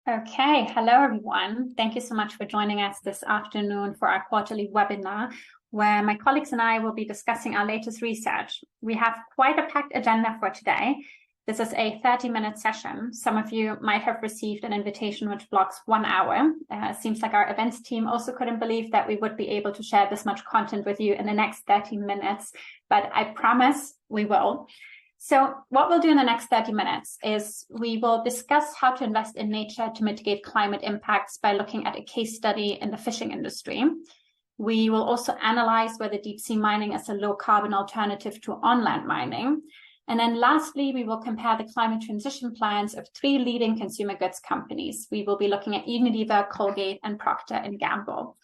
Okay, hello everyone. Thank you so much for joining us this afternoon for our quarterly webinar, where my colleagues and I will be discussing our latest research. We have quite a packed agenda for today. This is a 30-minute session. Some of you might have received an invitation which blocks 1 hour. Seems like our events team also couldn't believe that we would be able to share this much content with you in the next 30 minutes, but I promise we will. So what we'll do in the next 30 minutes is we will discuss how to invest in nature to mitigate climate impacts by looking at a case study in the fishing industry. We will also analyze whether deep sea mining is a low carbon alternative to on-land mining. And then lastly, we will compare the climate transition plans of 3 leading consumer goods companies. We will be looking at Unilever, Colgate, and Procter & Gamble.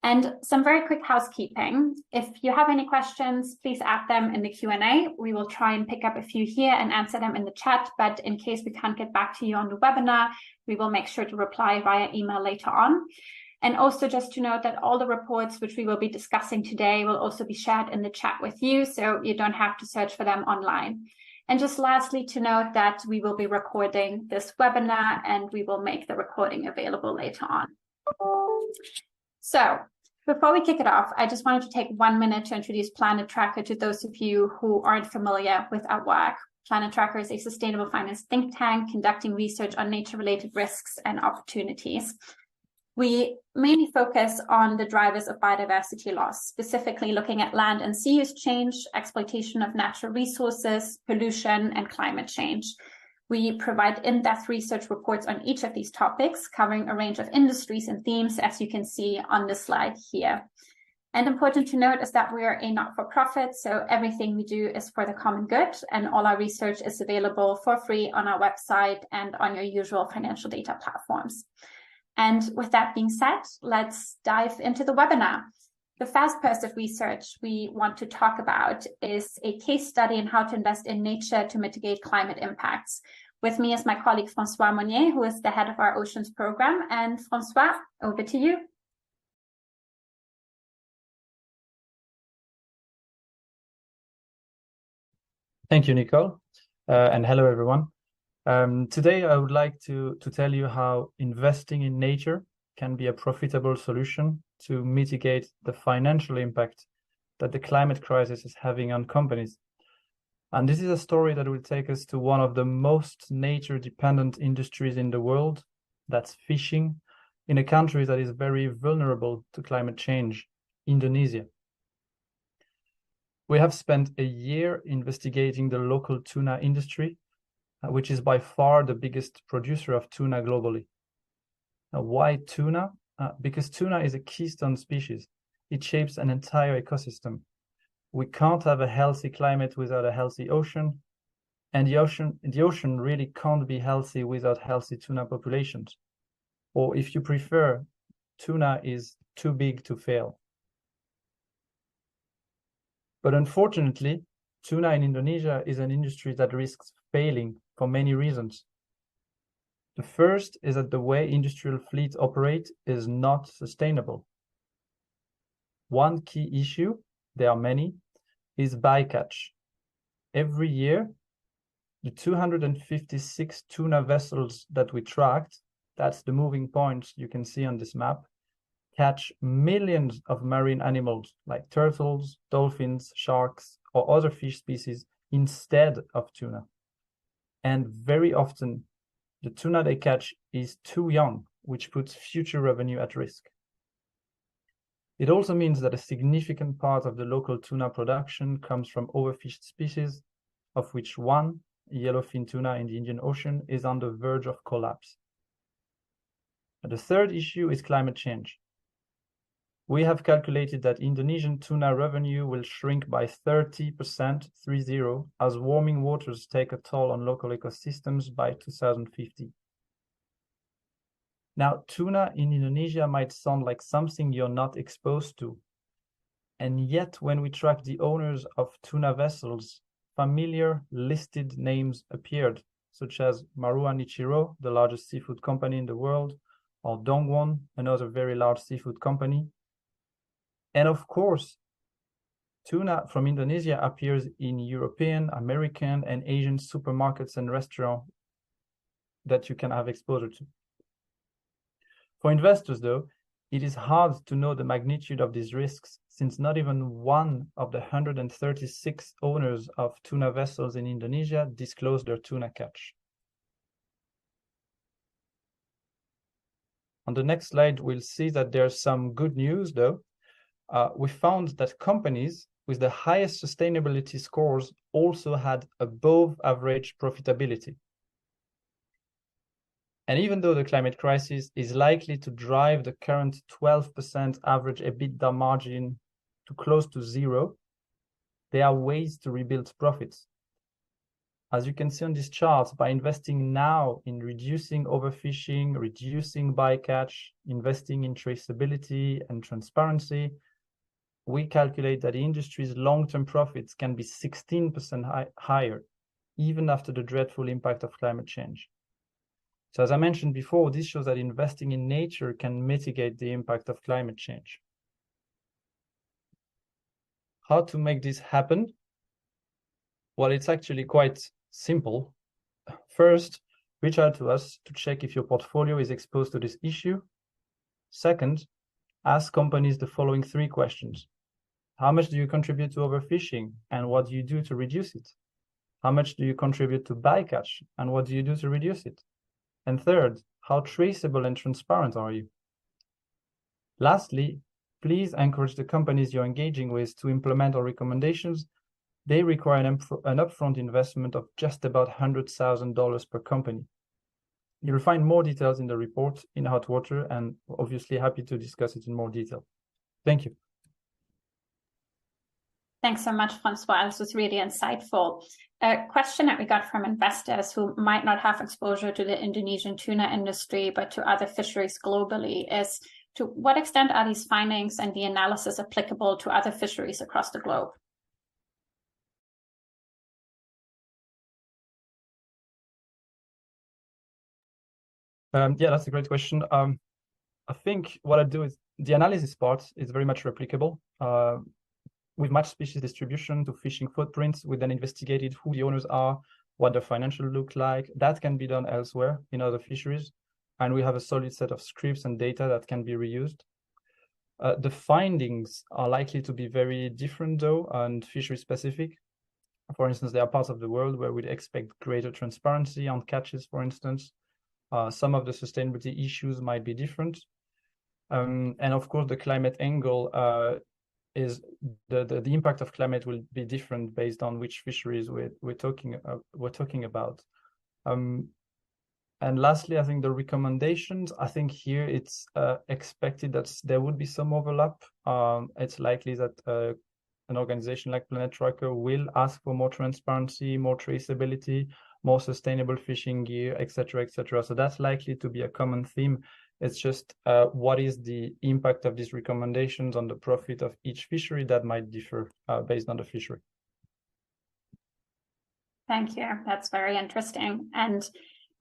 And some very quick housekeeping. If you have any questions, please add them in the Q&A. We will try and pick up a few here and answer them in the chat, but in case we can't get back to you on the webinar, we will make sure to reply via email later on. And also just to note that all the reports which we will be discussing today will also be shared in the chat with you, so you don't have to search for them online. And just lastly to note that we will be recording this webinar and we will make the recording available later on. So before we kick it off, I just wanted to take 1 minute to introduce Planet Tracker to those of you who aren't familiar with our work. Planet Tracker is a sustainable finance think tank conducting research on nature-related risks and opportunities. We mainly focus on the drivers of biodiversity loss, specifically looking at land and sea use change, exploitation of natural resources, pollution, and climate change. We provide in-depth research reports on each of these topics, covering a range of industries and themes, as you can see on the slide here. And important to note is that we are a not-for-profit, so everything we do is for the common good, and all our research is available for free on our website and on your usual financial data platforms. And with that being said, let's dive into the webinar. The first piece of research we want to talk about is a case study in how to invest in nature to mitigate climate impacts. With me is my colleague François Monnier, who is the head of our Oceans program. And François, over to you. Thank you, Nicole, and hello, everyone. Today, I would like to tell you how investing in nature can be a profitable solution to mitigate the financial impact that the climate crisis is having on companies. And this is a story that will take us to one of the most nature-dependent industries in the world, that's fishing, in a country that is very vulnerable to climate change, Indonesia. We have spent a year investigating the local tuna industry, which is by far the biggest producer of tuna globally. Now, why tuna? Because tuna is a keystone species. It shapes an entire ecosystem. We can't have a healthy climate without a healthy ocean, and the ocean really can't be healthy without healthy tuna populations. Or if you prefer, tuna is too big to fail. But unfortunately, tuna in Indonesia is an industry that risks failing for many reasons. The first is that the way industrial fleets operate is not sustainable. One key issue, there are many, is bycatch. Every year, the 256 tuna vessels that we tracked, that's the moving points you can see on this map, catch millions of marine animals like turtles, dolphins, sharks, or other fish species instead of tuna. And very often, the tuna they catch is too young, which puts future revenue at risk. It also means that a significant part of the local tuna production comes from overfished species, of which one, yellowfin tuna in the Indian Ocean, is on the verge of collapse. And the third issue is climate change. We have calculated that Indonesian tuna revenue will shrink by 30%, 30, as warming waters take a toll on local ecosystems by 2050. Now, tuna in Indonesia might sound like something you're not exposed to. And yet, when we track the owners of tuna vessels, familiar listed names appeared, such as Marua Nichiro, the largest seafood company in the world, or Dongwon, another very large seafood company. And of course, tuna from Indonesia appears in European, American, and Asian supermarkets and restaurants that you can have exposure to. For investors, though, it is hard to know the magnitude of these risks, since not even one of the 136 owners of tuna vessels in Indonesia disclosed their tuna catch. On the next slide, we'll see that there's some good news, though. We found that companies with the highest sustainability scores also had above average profitability. And even though the climate crisis is likely to drive the current 12% average EBITDA margin to close to zero, there are ways to rebuild profits. As you can see on this chart, by investing now in reducing overfishing, reducing bycatch, investing in traceability and transparency, we calculate that the industry's long-term profits can be 16% higher, even after the dreadful impact of climate change. So as I mentioned before, this shows that investing in nature can mitigate the impact of climate change. How to make this happen? Well, it's actually quite simple. First, reach out to us to check if your portfolio is exposed to this issue. Second, ask companies the following 3 questions. How much do you contribute to overfishing, and what do you do to reduce it? How much do you contribute to bycatch, and what do you do to reduce it? And third, how traceable and transparent are you? Lastly, please encourage the companies you're engaging with to implement our recommendations. They require an upfront investment of just about $100,000 per company. You'll find more details in the report in Hot Water, and obviously happy to discuss it in more detail. Thank you. Thanks so much, Francois. This was really insightful. A question that we got from investors who might not have exposure to the Indonesian tuna industry, but to other fisheries globally, is to what extent are these findings and the analysis applicable to other fisheries across the globe? Yeah, that's a great question. I think what I do is the analysis part is very much replicable. We've matched species distribution to fishing footprints. We then investigated who the owners are, what their financial look like. That can be done elsewhere in other fisheries. And we have a solid set of scripts and data that can be reused. The findings are likely to be very different, though, and fishery specific. For instance, there are parts of the world where we'd expect greater transparency on catches, for instance. Some of the sustainability issues might be different. And of course, the climate angle is the impact of climate will be different based on which fisheries we're talking about. And lastly, I think the recommendations, I think here it's expected that there would be some overlap. It's likely that an organization like Planet Tracker will ask for more transparency, more traceability, more sustainable fishing gear, etc., etc. So that's likely to be a common theme. It's just what is the impact of these recommendations on the profit of each fishery that might differ based on the fishery. Thank you. That's very interesting. And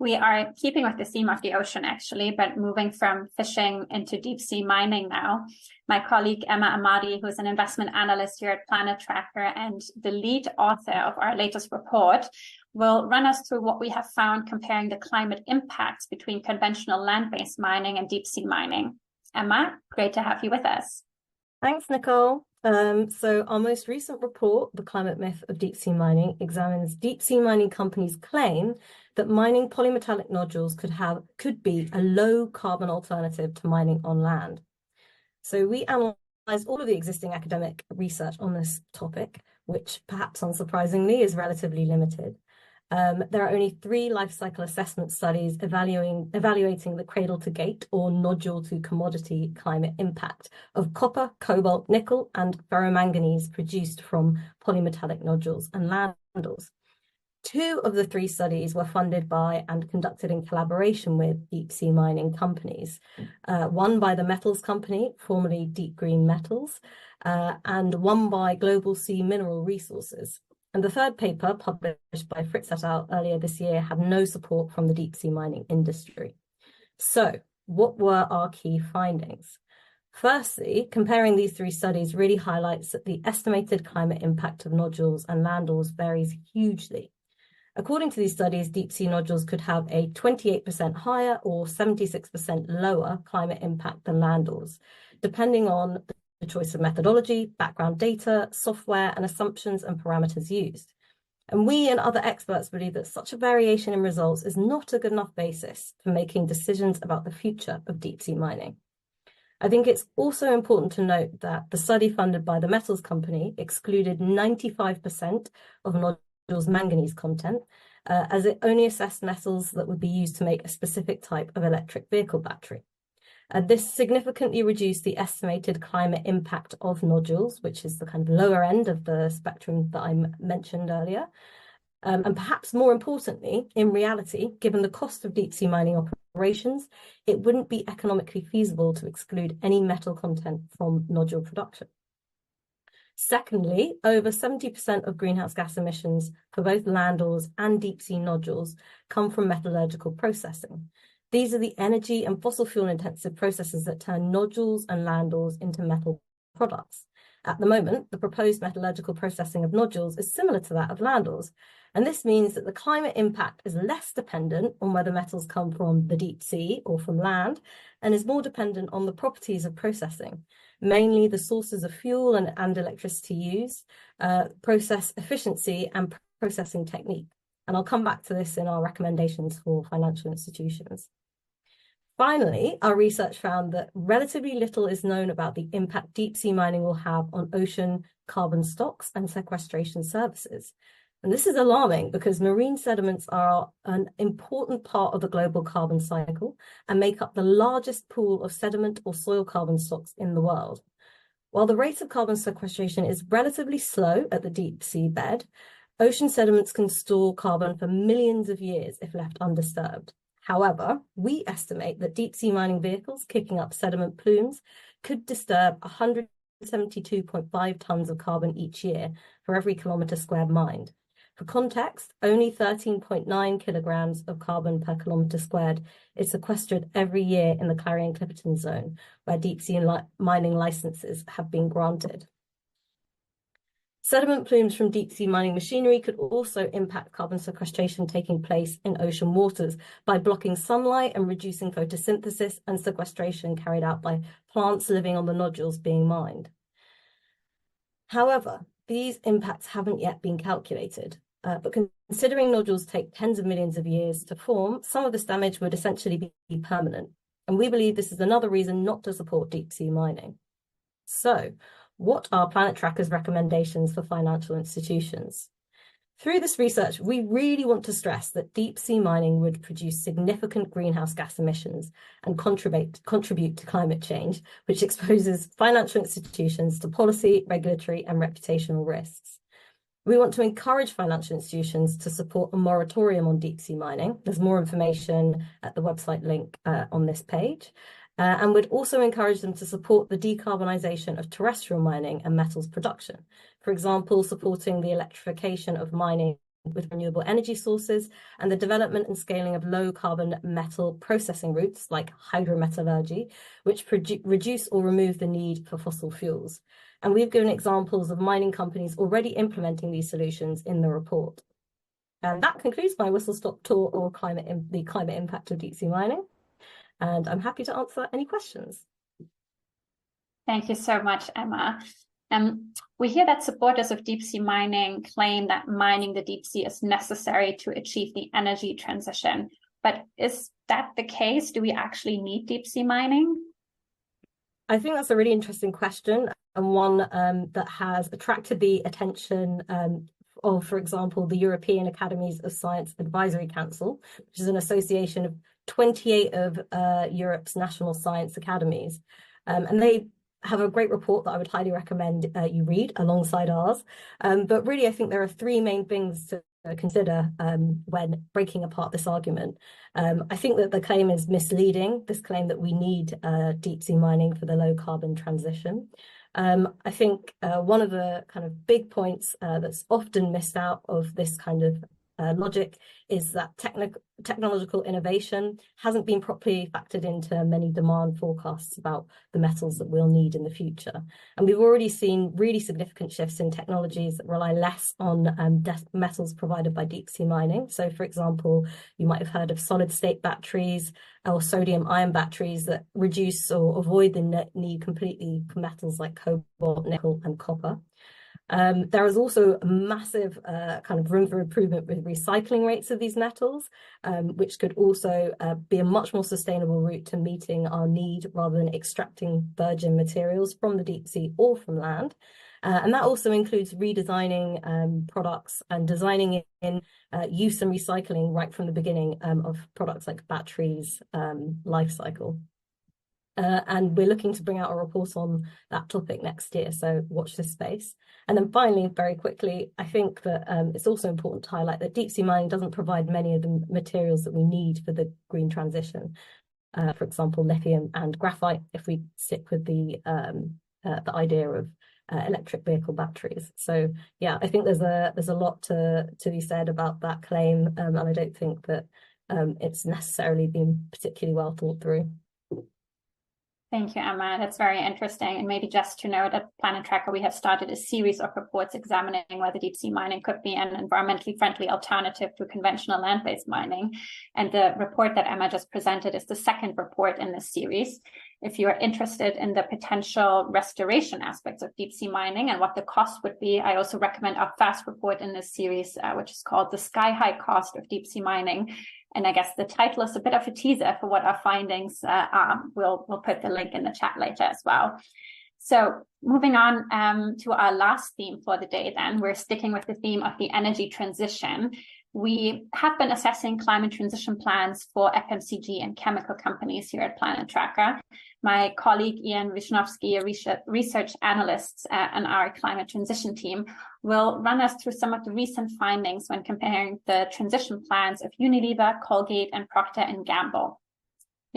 we are keeping with the theme of the ocean, actually, but moving from fishing into deep sea mining now. My colleague Emma Amadi, who's an investment analyst here at Planet Tracker and the lead author of our latest report, will run us through what we have found comparing the climate impacts between conventional land-based mining and deep sea mining. Emma, great to have you with us. Thanks, Nicole. So our most recent report, The Climate Myth of Deep Sea Mining, examines deep sea mining companies' claim that mining polymetallic nodules could be a low carbon alternative to mining on land. So we analysed all of the existing academic research on this topic, which perhaps unsurprisingly is relatively limited. There are only 3 life cycle assessment studies evaluating the cradle to gate or nodule to commodity climate impact of copper, cobalt, nickel, and ferromanganese produced from polymetallic nodules and landfills. 2 of the 3 studies were funded by and conducted in collaboration with deep sea mining companies. One by the Metals Company, formerly Deep Green Metals, and one by Global Sea Mineral Resources. And the third paper, published by Fritz et al. Earlier this year, had no support from the deep sea mining industry. So, what were our key findings? Firstly, comparing these 3 studies really highlights that the estimated climate impact of nodules and landfills varies hugely. According to these studies, deep sea nodules could have a 28% higher or 76% lower climate impact than land ores, depending on the choice of methodology, background data, software, and assumptions and parameters used. And we and other experts believe that such a variation in results is not a good enough basis for making decisions about the future of deep sea mining. I think it's also important to note that the study funded by the metals company excluded 95% of nodules' manganese content, as it only assessed metals that would be used to make a specific type of electric vehicle battery. This significantly reduced the estimated climate impact of nodules, which is the kind of lower end of the spectrum that I mentioned earlier. And perhaps more importantly, in reality, given the cost of deep sea mining operations, it wouldn't be economically feasible to exclude any metal content from nodule production. Secondly, over 70% of greenhouse gas emissions for both land ores and deep sea nodules come from metallurgical processing. These are the energy and fossil fuel intensive processes that turn nodules and land ores into metal products. At the moment, the proposed metallurgical processing of nodules is similar to that of land ores, and this means that the climate impact is less dependent on whether metals come from the deep sea or from land, and is more dependent on the properties of processing, mainly the sources of fuel and electricity used, process efficiency and processing technique. And I'll come back to this in our recommendations for financial institutions. Finally, our research found that relatively little is known about the impact deep sea mining will have on ocean carbon stocks and sequestration services. And this is alarming because marine sediments are an important part of the global carbon cycle and make up the largest pool of sediment or soil carbon stocks in the world. While the rate of carbon sequestration is relatively slow at the deep sea bed, ocean sediments can store carbon for millions of years if left undisturbed. However, we estimate that deep sea mining vehicles kicking up sediment plumes could disturb 172.5 tons of carbon each year for every kilometre squared mined. For context, only 13.9 kilograms of carbon per kilometre squared is sequestered every year in the Clarion-Clipperton zone, where deep sea mining licenses have been granted. Sediment plumes from deep sea mining machinery could also impact carbon sequestration taking place in ocean waters by blocking sunlight and reducing photosynthesis and sequestration carried out by plants living on the nodules being mined. However, these impacts haven't yet been calculated, but considering nodules take tens of millions of years to form, some of this damage would essentially be permanent. And we believe this is another reason not to support deep sea mining. So, what are Planet Tracker's recommendations for financial institutions? Through this research, we really want to stress that deep sea mining would produce significant greenhouse gas emissions and contribute to climate change, which exposes financial institutions to policy, regulatory, and reputational risks. We want to encourage financial institutions to support a moratorium on deep sea mining. There's more information at the website link on this page. And we'd also encourage them to support the decarbonisation of terrestrial mining and metals production. For example, supporting the electrification of mining with renewable energy sources and the development and scaling of low carbon metal processing routes like hydrometallurgy, which reduce or remove the need for fossil fuels. And we've given examples of mining companies already implementing these solutions in the report. And that concludes my whistle-stop tour on the climate impact of deep sea mining. And I'm happy to answer any questions. Thank you so much, Emma. We hear that supporters of deep sea mining claim that mining the deep sea is necessary to achieve the energy transition. But is that the case? Do we actually need deep sea mining? I think that's a really interesting question, and one that has attracted the attention of, for example, the European Academies of Science Advisory Council, which is an association of 28 of Europe's national science academies. And they have a great report that I would highly recommend you read alongside ours. But really, I think there are three main things to consider when breaking apart this argument. I think that the claim is misleading, this claim that we need deep sea mining for the low carbon transition. I think one of the kind of big points that's often missed out of this kind of logic is that technological innovation hasn't been properly factored into many demand forecasts about the metals that we'll need in the future. And we've already seen really significant shifts in technologies that rely less on metals provided by deep sea mining. So, for example, you might have heard of solid state batteries or sodium ion batteries that reduce or avoid the need completely for metals like cobalt, nickel, and copper. There is also a massive kind of room for improvement with recycling rates of these metals, which could also be a much more sustainable route to meeting our need rather than extracting virgin materials from the deep sea or from land. And that also includes redesigning products and designing in use and recycling right from the beginning of products like batteries life cycle. And we're looking to bring out a report on that topic next year, so watch this space. And then finally, very quickly, I think that it's also important to highlight that deep sea mining doesn't provide many of the materials that we need for the green transition. For example, lithium and graphite, if we stick with the idea of electric vehicle batteries. So yeah, I think there's a lot to be said about that claim, and I don't think that it's necessarily been particularly well thought through. Thank you, Emma. That's very interesting. And maybe just to note, at Planet Tracker, we have started a series of reports examining whether deep sea mining could be an environmentally friendly alternative to conventional land-based mining. And the report that Emma just presented is the second report in this series. If you are interested in the potential restoration aspects of deep sea mining and what the cost would be, I also recommend our first report in this series, which is called The Sky High Cost of Deep Sea Mining. And I guess the title is a bit of a teaser for what our findings are. We'll put the link in the chat later as well. So moving on to our last theme for the day then, we're sticking with the theme of the energy transition. We have been assessing climate transition plans for FMCG and chemical companies here at Planet Tracker. My colleague Ian Wisnowski, a research analyst on our climate transition team, will run us through some of the recent findings when comparing the transition plans of Unilever, Colgate, and Procter & Gamble.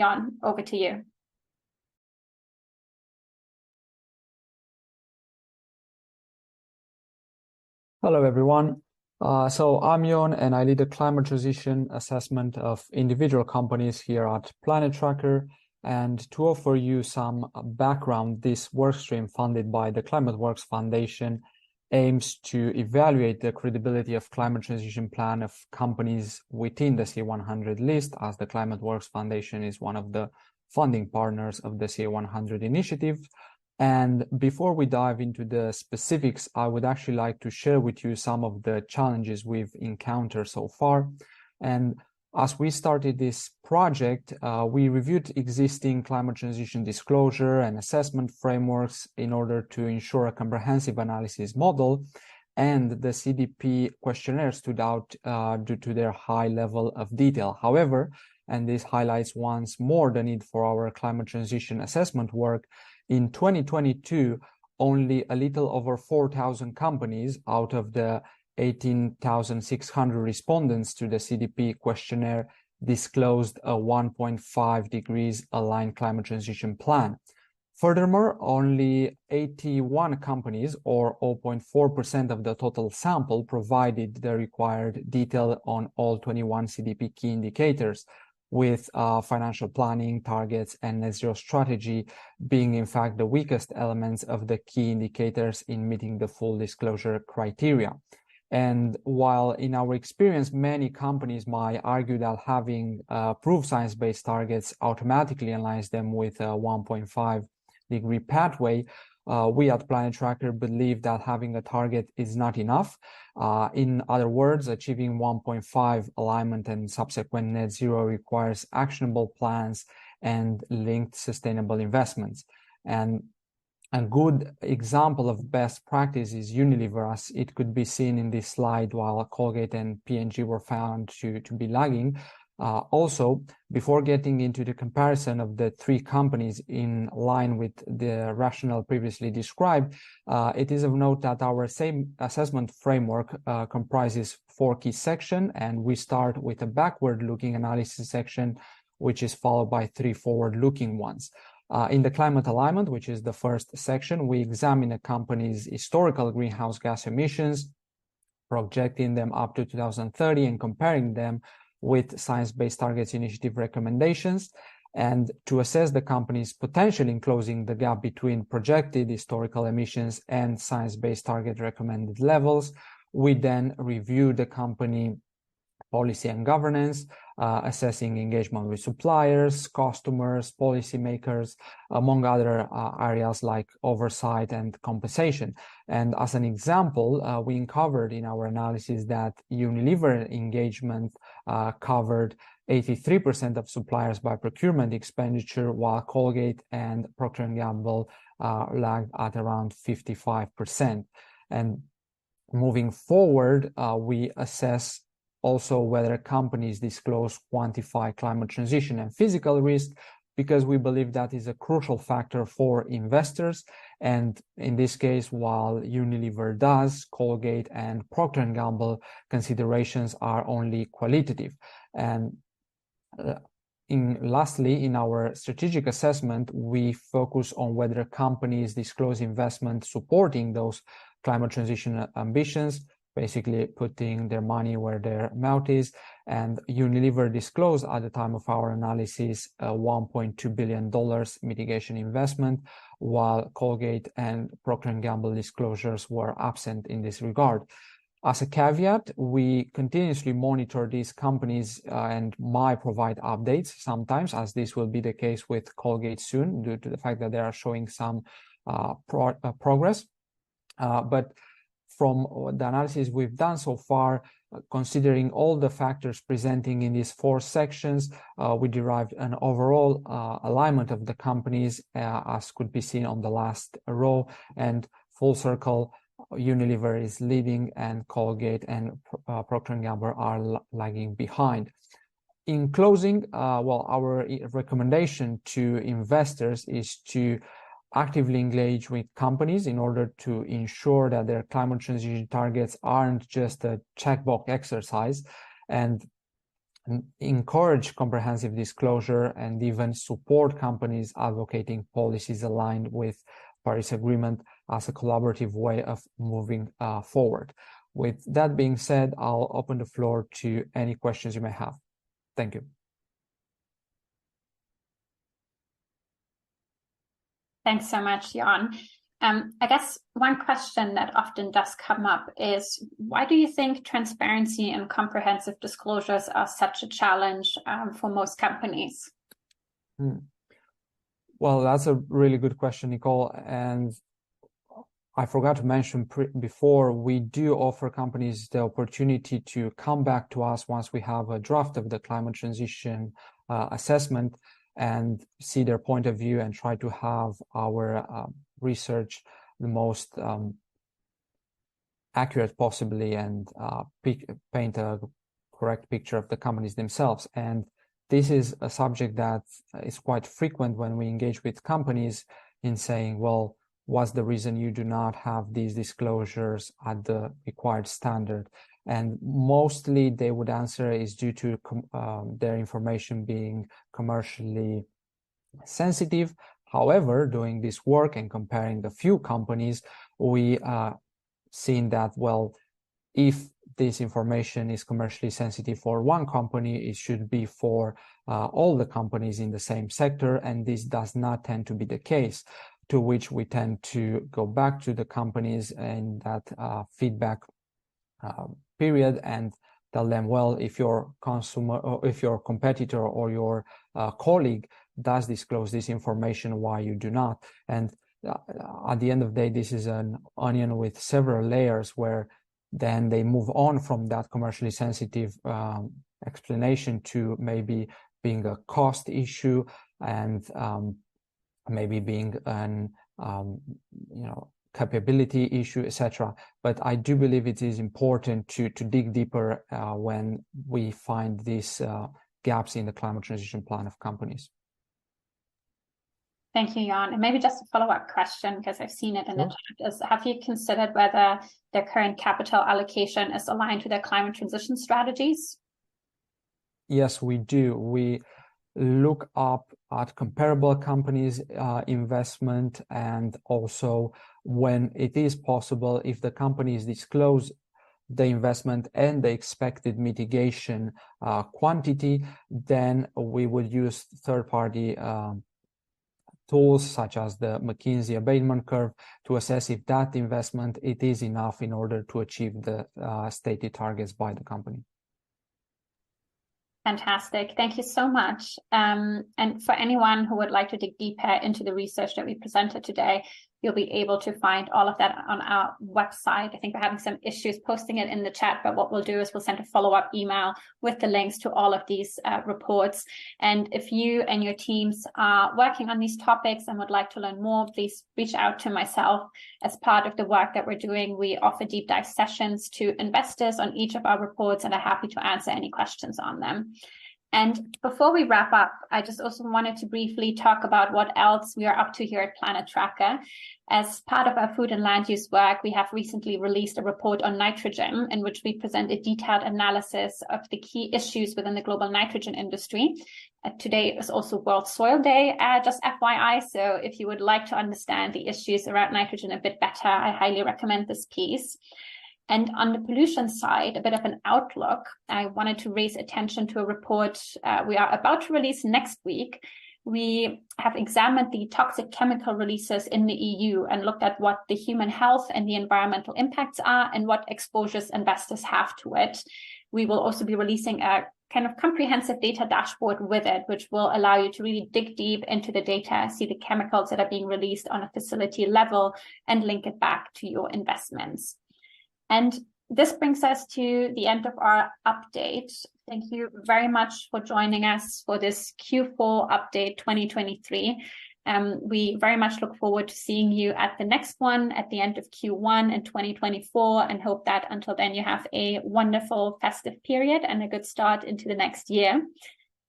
Jan, over to you. Hello, everyone. So I'm Jon, and I lead the climate transition assessment of individual companies here at Planet Tracker. And to offer you some background, this workstream funded by the ClimateWorks Foundation aims to evaluate the credibility of climate transition plan of companies within the CA100 list, as the ClimateWorks Foundation is one of the funding partners of the CA100 initiative. And before we dive into the specifics, I would actually like to share with you some of the challenges we've encountered so far. And as we started this project, we reviewed existing climate transition disclosure and assessment frameworks in order to ensure a comprehensive analysis model. And the CDP questionnaire stood out due to their high level of detail. However, and this highlights once more the need for our climate transition assessment work, in 2022, only a little over 4,000 companies out of the 18,600 respondents to the CDP questionnaire disclosed a 1.5 degrees aligned climate transition plan. Furthermore, only 81 companies, or 0.4% of the total sample, provided the required detail on all 21 CDP key indicators, with financial planning, targets, and net zero strategy being in fact the weakest elements of the key indicators in meeting the full disclosure criteria. And while in our experience, many companies might argue that having approved science-based targets automatically aligns them with a 1.5 degree pathway, we at Planet Tracker believe that having a target is not enough. In other words, achieving 1.5 alignment and subsequent net zero requires actionable plans and linked sustainable investments. And a good example of best practice is Unilever, as it could be seen in this slide, while Colgate and P&G were found to be lagging. Also, before getting into the comparison of the three companies in line with the rationale previously described, it is of note that our same assessment framework comprises 4 key sections, and we start with a backward-looking analysis section, which is followed by 3 forward-looking ones. In the climate alignment, which is the first section, we examine a company's historical greenhouse gas emissions, projecting them up to 2030 and comparing them with Science Based Targets Initiative recommendations. And to assess the company's potential in closing the gap between projected historical emissions and science-based target recommended levels, we then review the company policy and governance, assessing engagement with suppliers, customers, policymakers, among other areas like oversight and compensation. And as an example, we uncovered in our analysis that Unilever engagement covered 83% of suppliers by procurement expenditure, while Colgate and Procter & Gamble lagged at around 55%. And moving forward, we assess also whether companies disclose, quantify climate transition and physical risk, because we believe that is a crucial factor for investors. And in this case, while Unilever does, Colgate and Procter & Gamble considerations are only qualitative. And lastly, in our strategic assessment, we focus on whether companies disclose investment supporting those climate transition ambitions, basically putting their money where their mouth is. And Unilever disclosed at the time of our analysis $1.2 billion mitigation investment, while Colgate and Procter & Gamble disclosures were absent in this regard. As a caveat, we continuously monitor these companies and might provide updates sometimes, as this will be the case with Colgate soon, due to the fact that they are showing some progress. But from the analysis we've done so far, considering all the factors presenting in these 4 sections, we derived an overall alignment of the companies, as could be seen on the last row, and full circle, Unilever is leading and Colgate and Procter & Gamble are lagging behind. In closing, well, our recommendation to investors is to actively engage with companies in order to ensure that their climate transition targets aren't just a checkbox exercise, and encourage comprehensive disclosure and even support companies advocating policies aligned with Paris Agreement as a collaborative way of moving forward. With that being said, I'll open the floor to any questions you may have. Thank you. Thanks so much, Jan. I guess one question that often does come up is, why do you think transparency and comprehensive disclosures are such a challenge for most companies? Well, that's a really good question, Nicole. And I forgot to mention before, we do offer companies the opportunity to come back to us once we have a draft of the climate transition assessment and see their point of view and try to have our research the most accurate possibly and paint a correct picture of the companies themselves. And this is a subject that is quite frequent when we engage with companies in saying, well, what's the reason you do not have these disclosures at the required standard? And mostly they would answer is due to their information being commercially sensitive. However, doing this work and comparing the few companies, we seen that, well, if this information is commercially sensitive for one company, it should be for all the companies in the same sector, and this does not tend to be the case, to which we tend to go back to the companies in that feedback period and tell them, well, if your consumer or if your competitor or your colleague does disclose this information, why you do not? And at the end of the day, this is an onion with several layers where then they move on from that commercially sensitive explanation to maybe being a cost issue and maybe being an capability issue, etc. But I do believe it is important to dig deeper when we find these gaps in the climate transition plan of companies. Thank you, Jan. And maybe just a follow-up question, because I've seen it in the chat, is have you considered whether their current capital allocation is aligned to their climate transition strategies? Yes, we do. We look up at comparable companies' investment, and also when it is possible, if the companies disclose the investment and the expected mitigation quantity, then we would use third-party tools such as the McKinsey abatement curve to assess if that investment it is enough in order to achieve the stated targets by the company. Fantastic. Thank you so much. And for anyone who would like to dig deeper into the research that we presented today, you'll be able to find all of that on our website. I think we're having some issues posting it in the chat, but what we'll do is we'll send a follow-up email with the links to all of these reports. And if you and your teams are working on these topics and would like to learn more, please reach out to myself. As part of the work that we're doing, we offer deep dive sessions to investors on each of our reports and are happy to answer any questions on them. And before we wrap up, I just also wanted to briefly talk about what else we are up to here at Planet Tracker. As part of our food and land use work, we have recently released a report on nitrogen in which we present a detailed analysis of the key issues within the global nitrogen industry. Today is also World Soil Day, just FYI. So if you would like to understand the issues around nitrogen a bit better, I highly recommend this piece. And on the pollution side, a bit of an outlook, I wanted to raise attention to a report we are about to release next week. We have examined the toxic chemical releases in the EU and looked at what the human health and the environmental impacts are and what exposures investors have to it. We will also be releasing a kind of comprehensive data dashboard with it, which will allow you to really dig deep into the data, see the chemicals that are being released on a facility level, and link it back to your investments. And this brings us to the end of our update. Thank you very much for joining us for this Q4 update 2023. We very much look forward to seeing you at the next one at the end of Q1 in 2024, and hope that until then you have a wonderful festive period and a good start into the next year.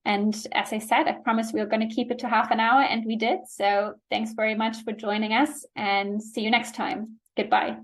And as I said, I promised we were going to keep it to half an hour, and we did. So thanks very much for joining us, and see you next time. Goodbye.